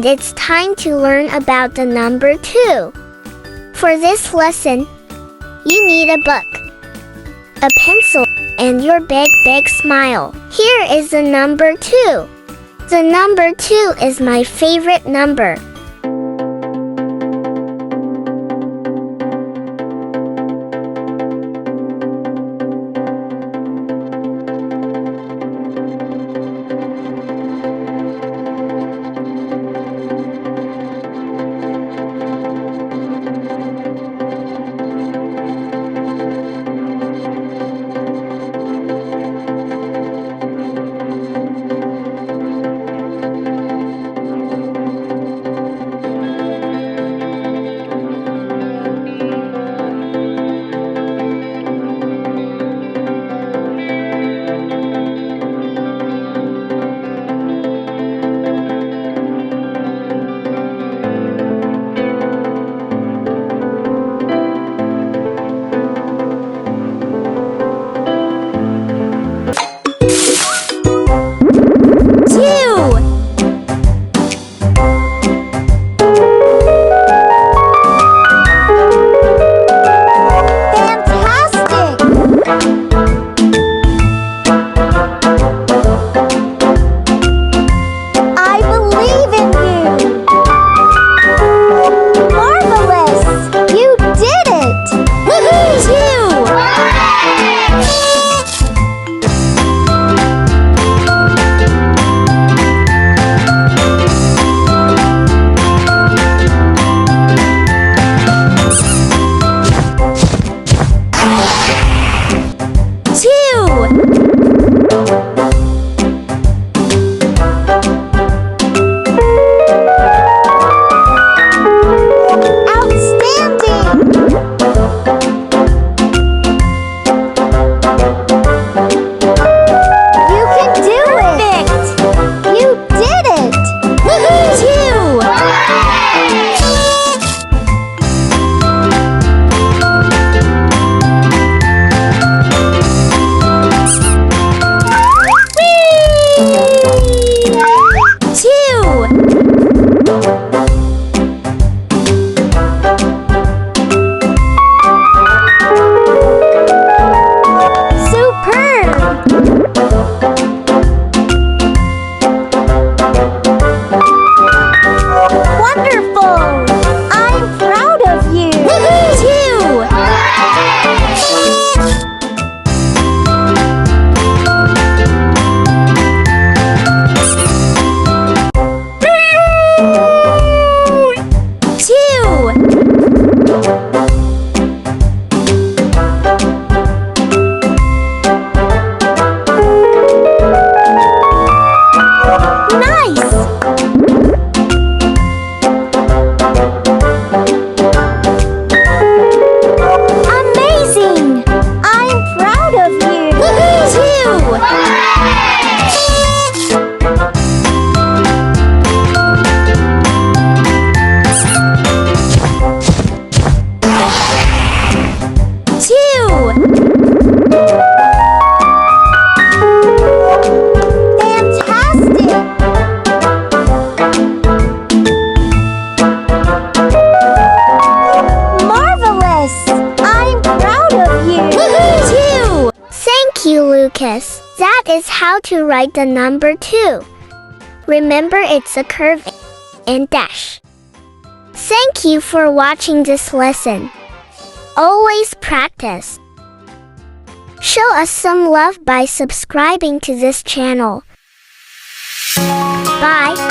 and it's time to learn about the number 2. For this lesson, you need a book, a pencil, and your big smile. Here is the number 2. The number 2 is my favorite number. Lucas. That is how to write the number 2. Remember, it's a curve and dash. Thank you for watching this lesson. Always practice. Show us some love by subscribing to this channel. Bye.